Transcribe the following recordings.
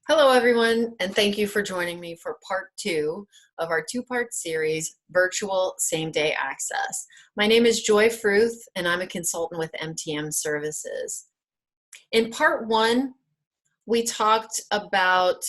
Hello, everyone, and thank you for joining me for part two of our two-part series, Virtual Same-Day Access. My name is Joy Fruth, and I'm a consultant with MTM Services. In part one, we talked about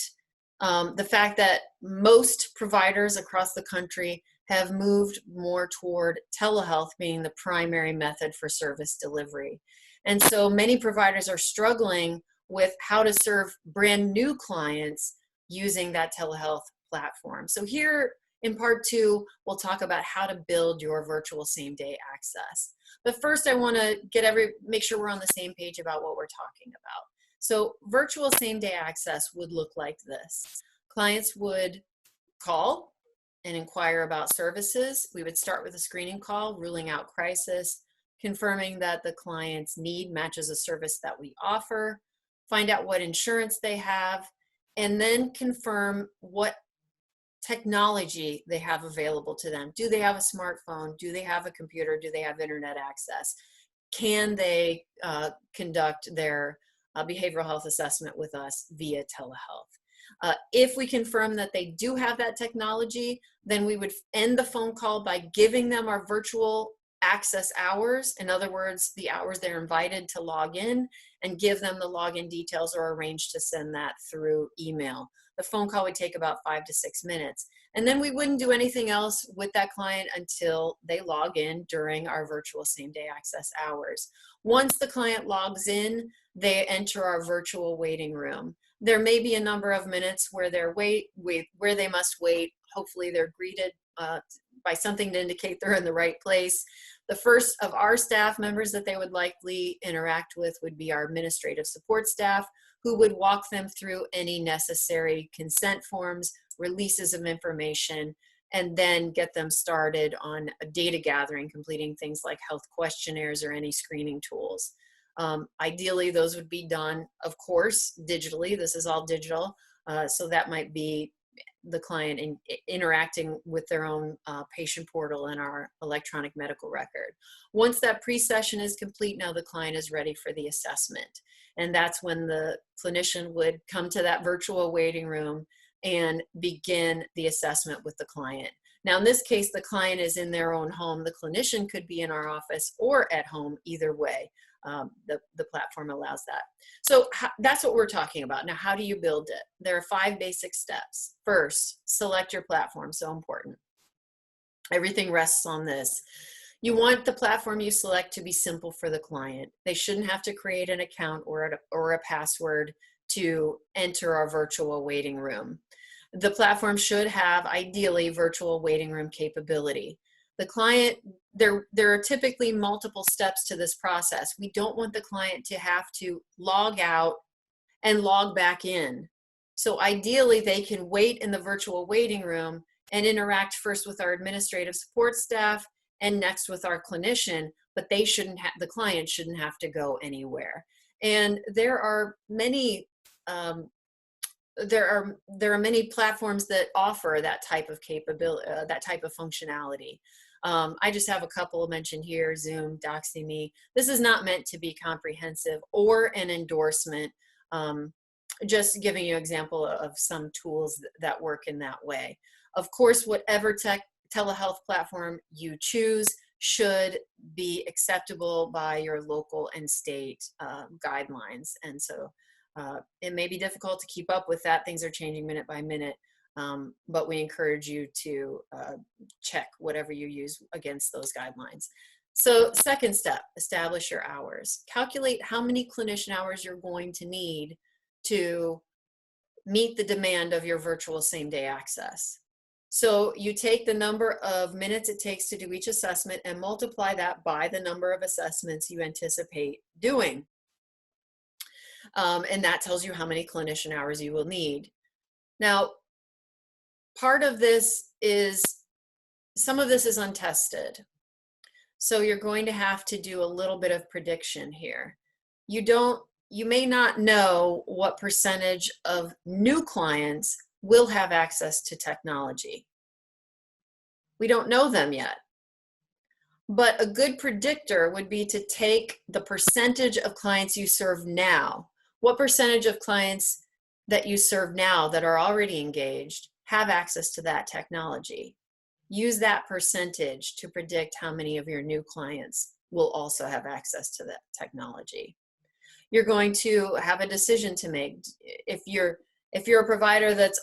the fact that most providers across the country have moved more toward telehealth being the primary method for service delivery. And so many providers are struggling with how to serve brand new clients using that telehealth platform. So here in part two, we'll talk about how to build your virtual same-day access. But first, I want to make sure we're on the same page about what we're talking about. So virtual same-day access would look like this. Clients would call and inquire about services. We would start with a screening call, ruling out crisis, confirming that the client's need matches a service that we offer, find out what insurance they have, and then confirm what technology they have available to them. Do they have a smartphone? Do they have a computer? Do they have internet access? Can they conduct their behavioral health assessment with us via telehealth? If we confirm that they do have that technology, then we would end the phone call by giving them our virtual access hours. In other words, the hours they're invited to log in, and give them the login details or arrange to send that through email. The phone call would take about 5 to 6 minutes. And then we wouldn't do anything else with that client until they log in during our virtual same-day access hours. Once the client logs in, they enter our virtual waiting room. There may be a number of minutes where where they must wait. Hopefully they're greeted by something to indicate they're in the right place. The first of our staff members that they would likely interact with would be our administrative support staff, who would walk them through any necessary consent forms, releases of information, and then get them started on a data gathering, completing things like health questionnaires or any screening tools. Ideally, those would be done, of course, digitally. This is all digital, so that might be the client interacting with their own patient portal and our electronic medical record. Once that pre-session is complete, now the client is ready for the assessment. And that's when the clinician would come to that virtual waiting room and begin the assessment with the client. Now, in this case, the client is in their own home. The clinician could be in our office or at home, either way. The platform allows that. So that's what we're talking about. Now, how do you build it? There are 5 basic steps. First, select your platform, so important. Everything rests on this. You want the platform you select to be simple for the client. They shouldn't have to create an account or a password to enter our virtual waiting room. The platform should have, ideally, virtual waiting room capability. The client, there are typically multiple steps to this process. We don't want the client to have to log out and log back in. So ideally, they can wait in the virtual waiting room and interact first with our administrative support staff and next with our clinician, but the client shouldn't have to go anywhere. And there are many many platforms that offer that type of capability, that type of functionality. I just have a couple mentioned here: Zoom, DoxyMe. This is not meant to be comprehensive or an endorsement. Just giving you an example of some tools that work in that way. Of course, whatever telehealth platform you choose should be acceptable by your local and state guidelines. And so it may be difficult to keep up with that. Things are changing minute by minute, but we encourage you to check whatever you use against those guidelines. So second step, establish your hours. Calculate how many clinician hours you're going to need to meet the demand of your virtual same-day access. So you take the number of minutes it takes to do each assessment and multiply that by the number of assessments you anticipate doing. And that tells you how many clinician hours you will need. Now, part of this is, some of this is untested. So you're going to have to do a little bit of prediction here. You may not know what percentage of new clients will have access to technology. We don't know them yet. But a good predictor would be to take the percentage of clients you serve now. What percentage of clients that you serve now that are already engaged have access to that technology. Use that percentage to predict how many of your new clients will also have access to that technology. You're going to have a decision to make. If you're a provider that's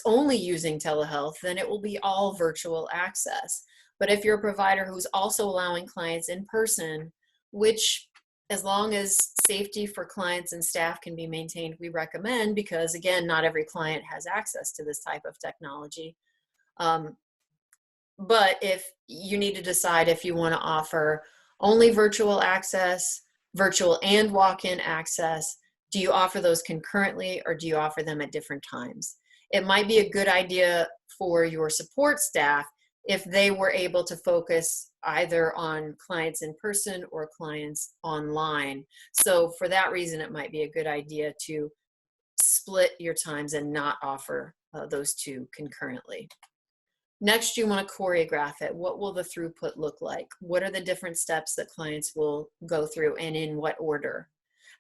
only using telehealth, then it will be all virtual access. But if you're a provider who's also allowing clients in person, which, as long as safety for clients and staff can be maintained, we recommend, because again, not every client has access to this type of technology. But if you need to decide if you want to offer only virtual access, virtual and walk-in access, do you offer those concurrently or do you offer them at different times? It might be a good idea for your support staff if they were able to focus either on clients in person or clients online. So for that reason, it might be a good idea to split your times and not offer those two concurrently. Next, you want to choreograph it. What will the throughput look like? What are the different steps that clients will go through, and in what order?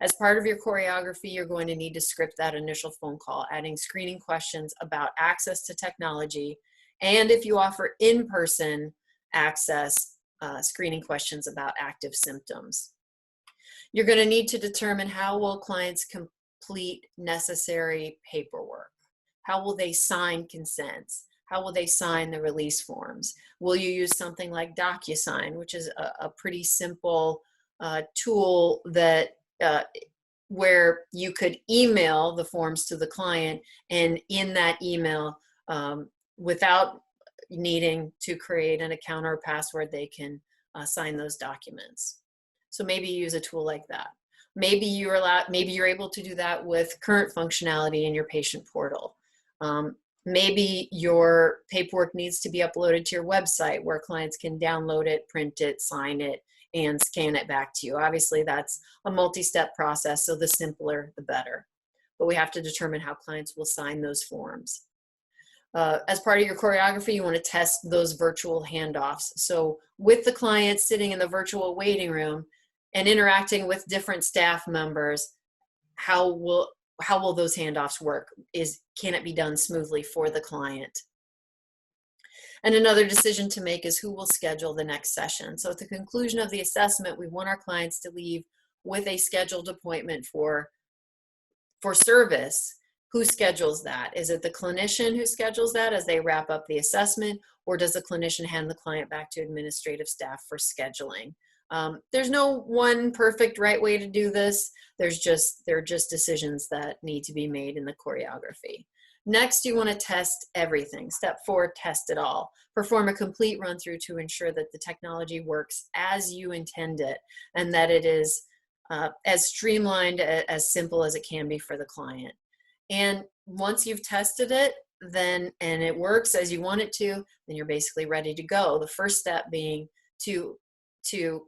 As part of your choreography, you're going to need to script that initial phone call, adding screening questions about access to technology, and if you offer in-person access, screening questions about active symptoms. You're going to need to determine how will clients complete necessary paperwork. How will they sign consents? How will they sign the release forms? Will you use something like DocuSign, which is a pretty simple tool that where you could email the forms to the client, and in that email, without needing to create an account or a password, they can sign those documents. So maybe use a tool like that. Maybe you're able to do that with current functionality in your patient portal. Maybe your paperwork needs to be uploaded to your website where clients can download it, print it, sign it, and scan it back to you. Obviously, that's a multi-step process, so the simpler, the better. But we have to determine how clients will sign those forms. As part of your choreography, you want to test those virtual handoffs. So with the client sitting in the virtual waiting room and interacting with different staff members, how will those handoffs work? Can it be done smoothly for the client? And another decision to make is who will schedule the next session. So at the conclusion of the assessment, we want our clients to leave with a scheduled appointment for service. Who schedules that? Is it the clinician who schedules that as they wrap up the assessment, or does the clinician hand the client back to administrative staff for scheduling? There's no one perfect right way to do this. There are just decisions that need to be made in the choreography. Next, you want to test everything. Step 4, test it all. Perform a complete run through to ensure that the technology works as you intend it, and that it is as streamlined, as simple as it can be for the client. And once you've tested it, and it works as you want it to, then you're basically ready to go. The first step being to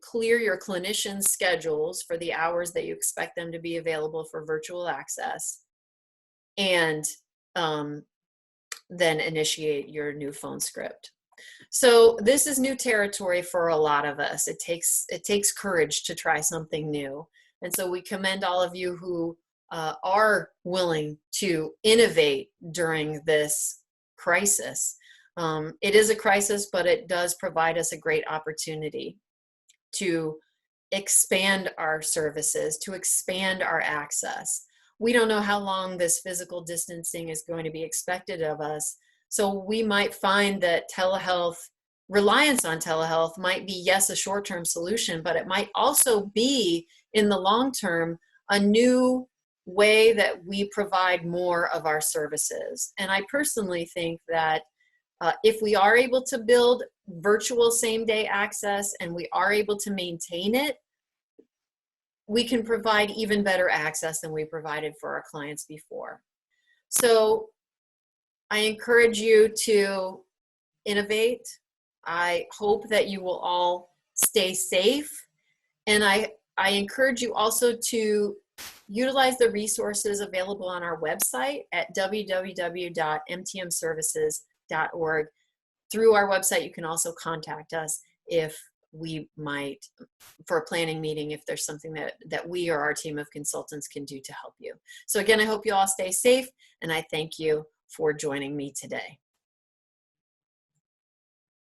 clear your clinicians' schedules for the hours that you expect them to be available for virtual access, and then initiate your new phone script. So this is new territory for a lot of us. It takes courage to try something new. And so we commend all of you who are willing to innovate during this crisis. It is a crisis, but it does provide us a great opportunity to expand our services, to expand our access. We don't know how long this physical distancing is going to be expected of us. So we might find that reliance on telehealth might be, yes, a short-term solution, but it might also be, in the long term, a new way that we provide more of our services. And I personally think that if we are able to build virtual same-day access and we are able to maintain it, we can provide even better access than we provided for our clients before. So I encourage you to innovate. I hope that you will all stay safe. And I encourage you also to utilize the resources available on our website at www.mtmservices.org. Through our website, you can also contact us if we might, for a planning meeting, if there's something that we or our team of consultants can do to help you. So again, I hope you all stay safe, and I thank you for joining me today.